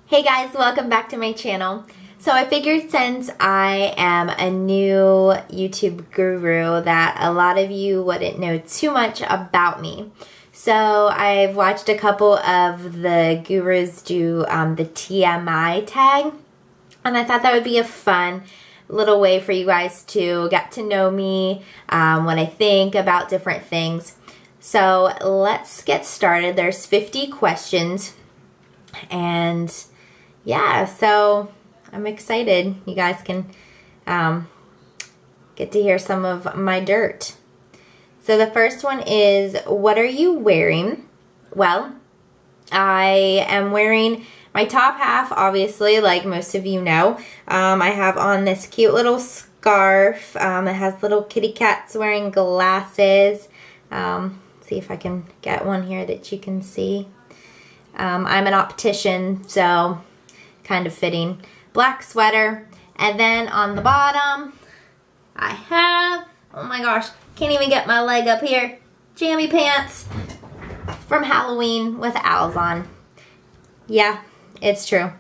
Hey guys, welcome back to my channel. So I figured since I am a new YouTube guru that a lot of you wouldn't know too much about me. So I've watched a couple of the gurus do the TMI tag, and I thought that would be a fun little way for you guys to get to know me, what I think about different things. So let's get started. There's 50 questions, and yeah, so I'm excited. You guys can get to hear some of my dirt. So the first one is, what are you wearing? Well, I am wearing my top half, obviously, like most of you know. I have on this cute little scarf. It has little kitty cats wearing glasses. See if I can get one here that you can see. I'm an optician, so kind of fitting. Black sweater. And then on the bottom, I have, oh my gosh, can't even get my leg up here, jammy pants from Halloween with owls on. Yeah, it's true.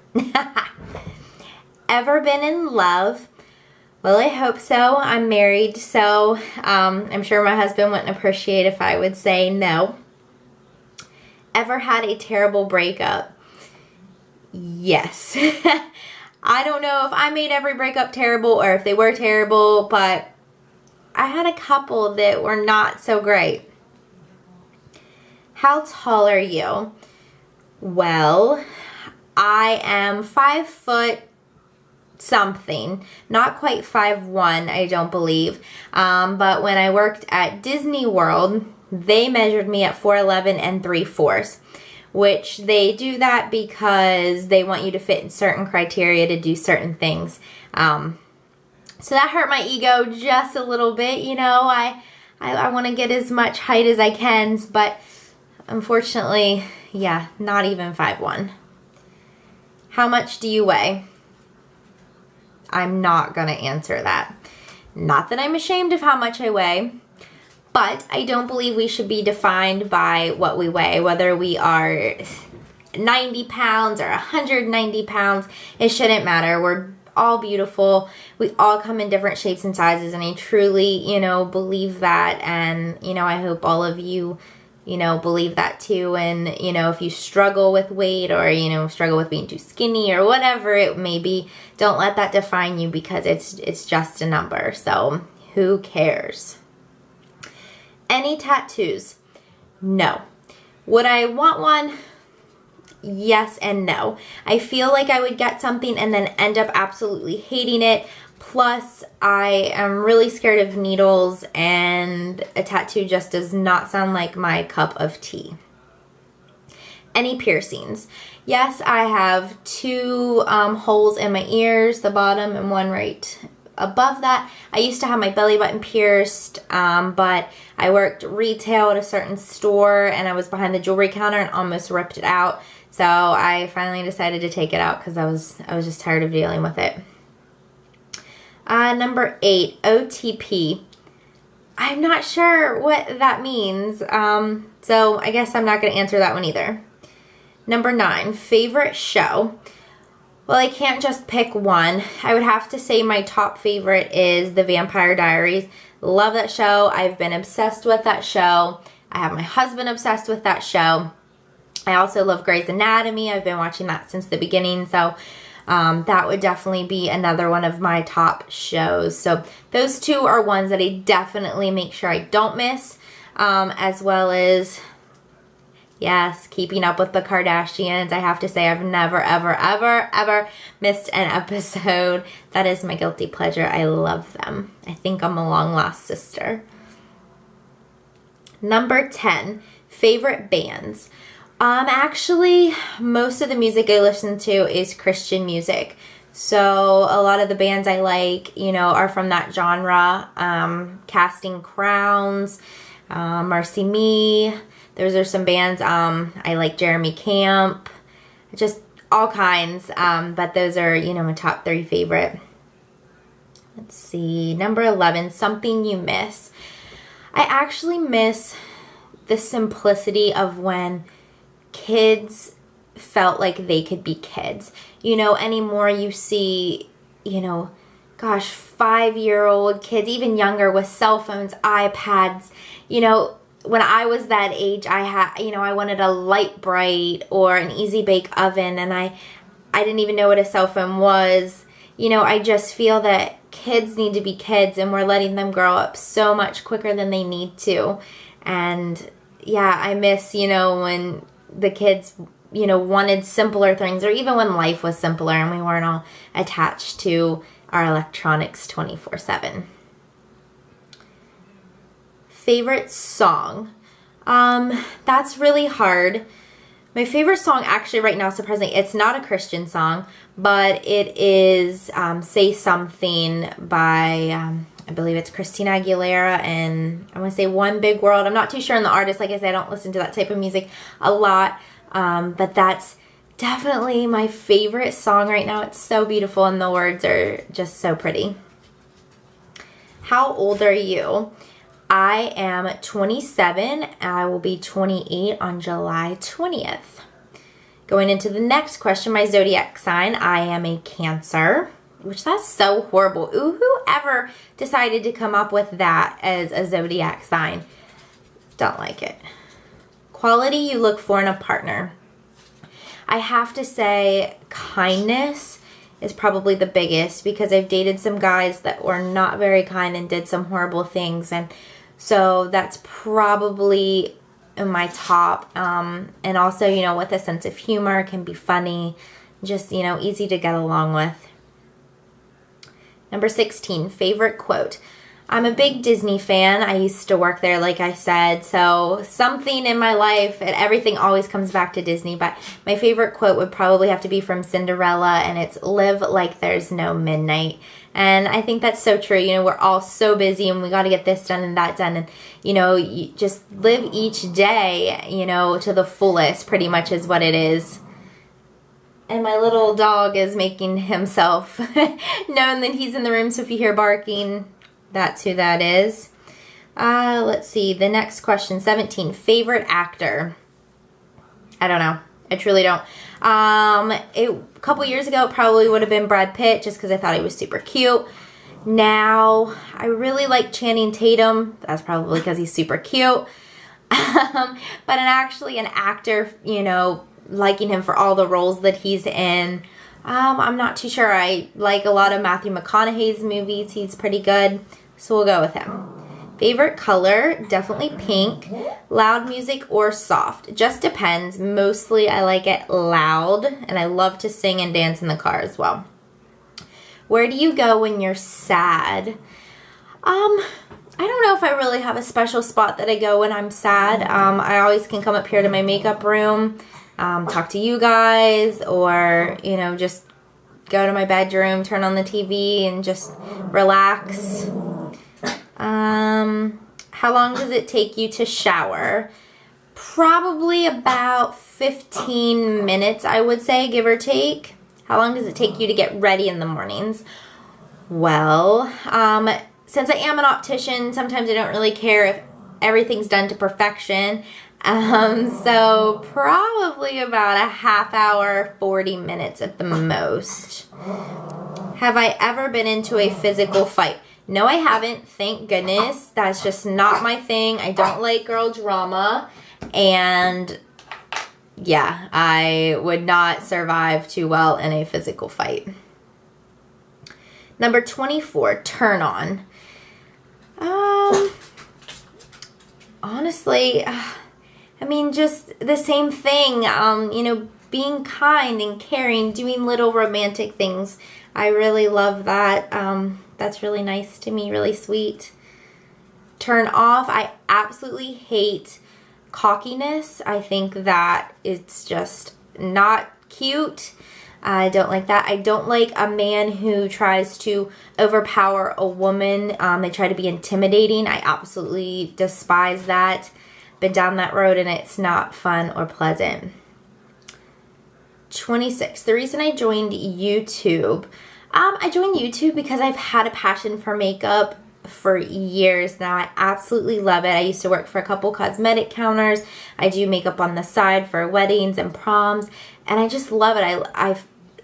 Ever been in love? Well, I hope so. I'm married, so I'm sure my husband wouldn't appreciate if I would say no. Ever had a terrible breakup? Yes. I don't know if I made every breakup terrible or if they were terrible, but I had a couple that were not so great. How tall are you? Well, I am 5 foot something, not quite 5'1", I don't believe, but when I worked at Disney World, they measured me at 4'11" and 3/4", which they do that because they want you to fit in certain criteria to do certain things. So that hurt my ego just a little bit, you know. I want to get as much height as I can, but unfortunately, yeah, not even 5'1". How much do you weigh? I'm not going to answer that. Not that I'm ashamed of how much I weigh, but I don't believe we should be defined by what we weigh, whether we are 90 pounds or 190 pounds. It shouldn't matter. We're all beautiful. We all come in different shapes and sizes, and I truly, believe that. And, I hope all of you, believe that too. And, if you struggle with weight or, struggle with being too skinny or whatever it may be, don't let that define you, because it's just a number. So who cares? Any tattoos? No. Would I want one? Yes and no. I feel like I would get something and then end up absolutely hating it. Plus, I am really scared of needles, and a tattoo just does not sound like my cup of tea. Any piercings? Yes, I have 2 holes in my ears, the bottom and one right above that. I used to have my belly button pierced, but I worked retail at a certain store, and I was behind the jewelry counter and almost ripped it out. So I finally decided to take it out because I was just tired of dealing with it. Number 8, OTP. I'm not sure what that means, so I guess I'm not going to answer that one either. Number 9, favorite show. Well, I can't just pick one. I would have to say my top favorite is The Vampire Diaries. Love that show. I've been obsessed with that show. I have my husband obsessed with that show. I also love Grey's Anatomy. I've been watching that since the beginning, so that would definitely be another one of my top shows. So those 2 are ones that I definitely make sure I don't miss, as well as, yes, Keeping Up with the Kardashians. I have to say I've never, ever, ever, ever missed an episode. That is my guilty pleasure. I love them. I think I'm a long lost sister. Number 10, favorite bands. Actually, most of the music I listen to is Christian music. So a lot of the bands I like, are from that genre. Casting Crowns, Marcy Me. Those are some bands. I like Jeremy Camp. Just all kinds. But those are, my top 3 favorite. Let's see. Number 11, something you miss. I actually miss the simplicity of when kids felt like they could be kids. You know, anymore you see, you know, gosh, 5-year-old kids, even younger, with cell phones, iPads. You know, when I was that age, I wanted a Light Bright or an Easy Bake Oven, and I didn't even know what a cell phone was. You know, I just feel that kids need to be kids, and we're letting them grow up so much quicker than they need to. And yeah, I miss, you know, when the kids, you know, wanted simpler things, or even when life was simpler and we weren't all attached to our electronics 24/7. Favorite song? That's really hard. My favorite song actually right now, surprisingly, it's not a Christian song, but it is Say Something by, I believe it's Christina Aguilera, and I want to say One Big World. I'm not too sure on the artist. Like I said, I don't listen to that type of music a lot, but that's definitely my favorite song right now. It's so beautiful, and the words are just so pretty. How old are you? I am 27. I will be 28 on July 20th. Going into the next question, my zodiac sign, I am a Cancer, which that's so horrible. Ooh, whoever decided to come up with that as a zodiac sign? Don't like it. Quality you look for in a partner. I have to say kindness is probably the biggest, because I've dated some guys that were not very kind and did some horrible things, and so that's probably in my top. And also, you know, with a sense of humor, can be funny, just, you know, easy to get along with. Number 16, favorite quote. I'm a big Disney fan. I used to work there, like I said, so something in my life, and everything always comes back to Disney, but my favorite quote would probably have to be from Cinderella, and it's live like there's no midnight. And I think that's so true. You know, we're all so busy, and we got to get this done and that done, and, you know, you just live each day, you know, to the fullest, pretty much is what it is. And my little dog is making himself known that he's in the room, so if you hear barking, that's who that is. Let's see. The next question, 17. Favorite actor? I don't know. I truly don't. A couple years ago, it probably would have been Brad Pitt, just because I thought he was super cute. Now, I really like Channing Tatum. That's probably because he's super cute. But actually an actor, you know, liking him for all the roles that he's in. I'm not too sure. I like a lot of Matthew McConaughey's movies. He's pretty good, so we'll go with him. Favorite color? Definitely pink. Loud music or soft? Just depends. Mostly I like it loud, and I love to sing and dance in the car as well. Where do you go when you're sad? I don't know if I really have a special spot that I go when I'm sad. I always can come up here to my makeup room, talk to you guys, or, you know, just go to my bedroom, turn on the TV, and just relax. How long does it take you to shower? Probably about 15 minutes, I would say, give or take. How long does it take you to get ready in the mornings? Well, since I am an optician, sometimes I don't really care if everything's done to perfection. So probably about a half hour, 40 minutes at the most. Have I ever been into a physical fight? No, I haven't. Thank goodness. That's just not my thing. I don't like girl drama. And yeah, I would not survive too well in a physical fight. Number 24, turn on. Honestly, I mean, just the same thing, you know, being kind and caring, doing little romantic things. I really love that. That's really nice to me, really sweet. Turn off, I absolutely hate cockiness. I think that it's just not cute. I don't like that. I don't like a man who tries to overpower a woman. They try to be intimidating. I absolutely despise that. Been down that road, and it's not fun or pleasant. 26. The reason I joined YouTube. I joined YouTube because I've had a passion for makeup for years now. I absolutely love it. I used to work for a couple cosmetic counters. I do makeup on the side for weddings and proms, and I just love it. I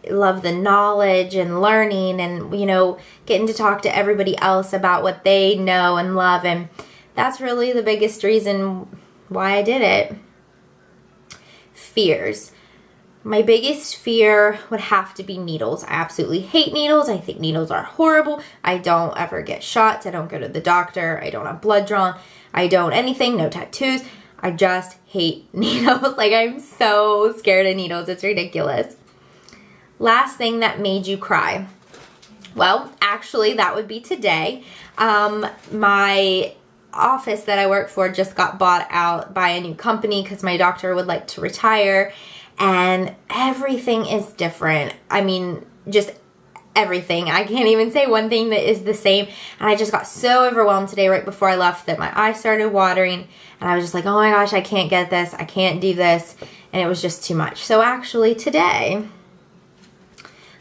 love the knowledge and learning and, you know, getting to talk to everybody else about what they know and love, and that's really the biggest reason why I did it. Fears. My biggest fear would have to be needles. I absolutely hate needles. I think needles are horrible. I don't ever get shots. I don't go to the doctor. I don't have blood drawn. I don't anything. No tattoos. I just hate needles. Like, I'm so scared of needles. It's ridiculous. Last thing that made you cry. Well, actually, that would be today. My office that I work for just got bought out by a new company because my doctor would like to retire. And everything is different. I mean, just everything. I can't even say one thing that is the same. And I just got so overwhelmed today right before I left that my eyes started watering. And I was just like, oh my gosh, I can't get this. I can't do this. And it was just too much. So actually today,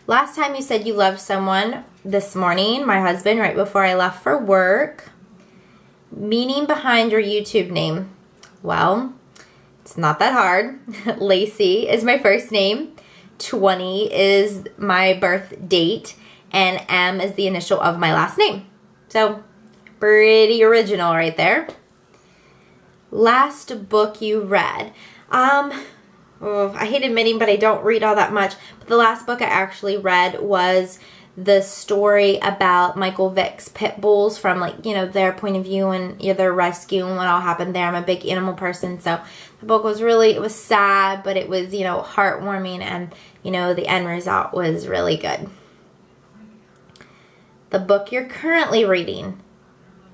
last time you said you loved someone, this morning, my husband, right before I left for work. Meaning behind your YouTube name. Well, it's not that hard. Lacey is my first name. 20 is my birth date. And M is the initial of my last name. So, pretty original right there. Last book you read. I hate admitting, but I don't read all that much. But the last book I actually read was the story about Michael Vick's pit bulls from, like, you know, their point of view and their rescue and what all happened there. I'm a big animal person, so the book was really, it was sad, but it was, you know, heartwarming, and, you know, the end result was really good. The book you're currently reading.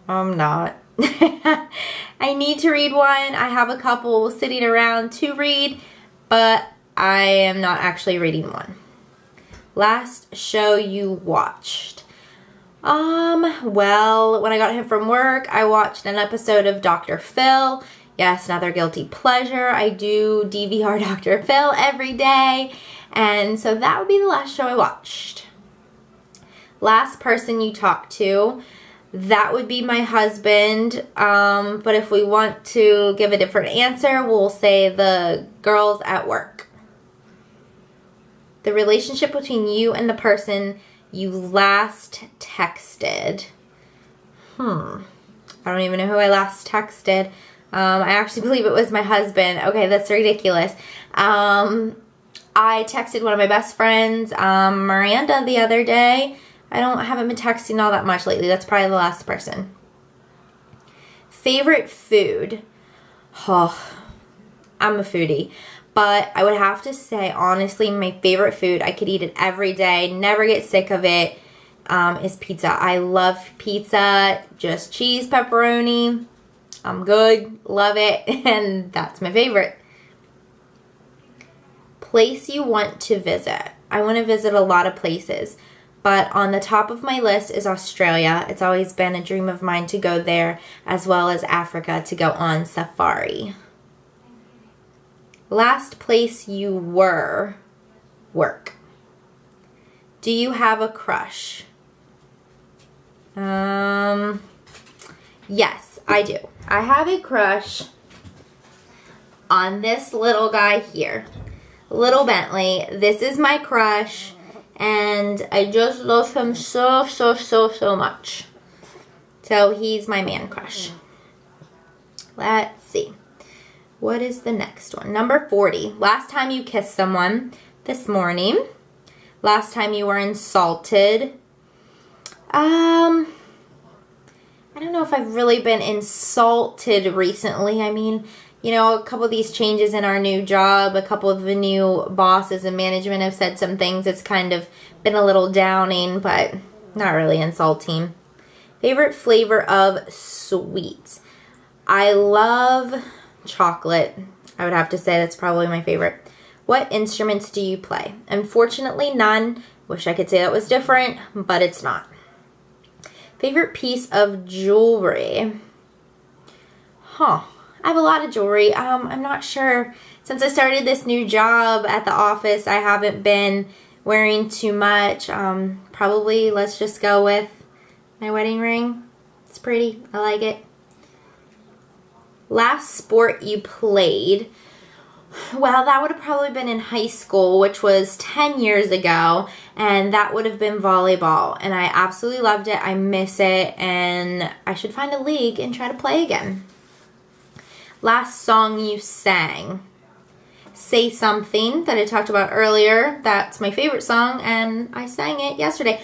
I'm not. I need to read one. I have a couple sitting around to read, but I am not actually reading one. Last show you watched. Well, when I got home from work, I watched an episode of Dr. Phil. Yes, another guilty pleasure. I do DVR Dr. Phil every day. And so that would be the last show I watched. Last person you talked to. That would be my husband. But if we want to give a different answer, we'll say the girls at work. The relationship between you and the person you last texted. I don't even know who I last texted. I actually believe it was my husband. Okay, that's ridiculous. I texted one of my best friends, Miranda, the other day. I haven't been texting all that much lately. That's probably the last person. Favorite food. Oh, I'm a foodie. But I would have to say, honestly, my favorite food, I could eat it every day, never get sick of it, is pizza. I love pizza, just cheese, pepperoni. I'm good, love it, and that's my favorite. Place you want to visit. I want to visit a lot of places, but on the top of my list is Australia. It's always been a dream of mine to go there, as well as Africa to go on safari. Last place you were, work. Do you have a crush? Yes, I do. I have a crush on this little guy here. Little Bentley. This is my crush, and I just love him so much. So he's my man crush. Let's see. What is the next one? Number 40. Last time you kissed someone. This morning. Last time you were insulted. I don't know if I've really been insulted recently. I mean, you know, a couple of these changes in our new job, a couple of the new bosses and management have said some things. It's kind of been a little downing, but not really insulting. Favorite flavor of sweets. I love chocolate. I would have to say that's probably my favorite. What instruments do you play? Unfortunately, none. Wish I could say that was different, but it's not. Favorite piece of jewelry? I have a lot of jewelry. I'm not sure. Since I started this new job at the office, I haven't been wearing too much. Probably, let's just go with my wedding ring. It's pretty. I like it. Last sport you played. Well, that would have probably been in high school, which was 10 years ago, and that would have been volleyball. And I absolutely loved it. I miss it, and I should find a league and try to play again. Last song you sang. Say Something, that I talked about earlier. That's my favorite song, and I sang it yesterday,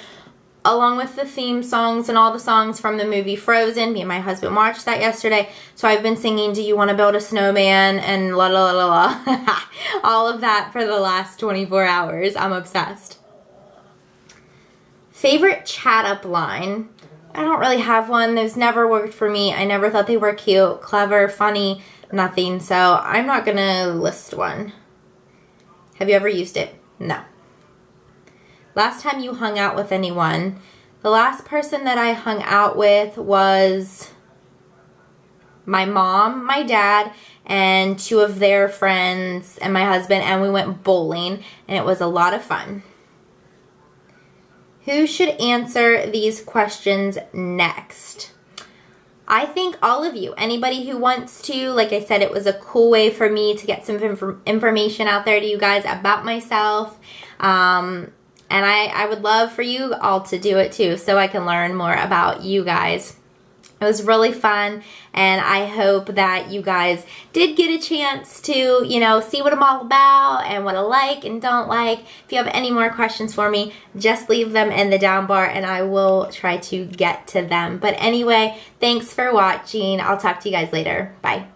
along with the theme songs and all the songs from the movie Frozen. Me and my husband watched that yesterday. So I've been singing Do You Want to Build a Snowman and la la la la la. All of that for the last 24 hours. I'm obsessed. Favorite chat up line. I don't really have one. Those never worked for me. I never thought they were cute, clever, funny, nothing. So I'm not going to list one. Have you ever used it? No. Last time you hung out with anyone. The last person that I hung out with was my mom, my dad, and 2 of their friends and my husband, and we went bowling, and it was a lot of fun. Who should answer these questions next? I think all of you. Anybody who wants to. Like I said, it was a cool way for me to get some information out there to you guys about myself. And I would love for you all to do it too, so I can learn more about you guys. It was really fun, and I hope that you guys did get a chance to, see what I'm all about and what I like and don't like. If you have any more questions for me, just leave them in the down bar, and I will try to get to them. But anyway, thanks for watching. I'll talk to you guys later. Bye.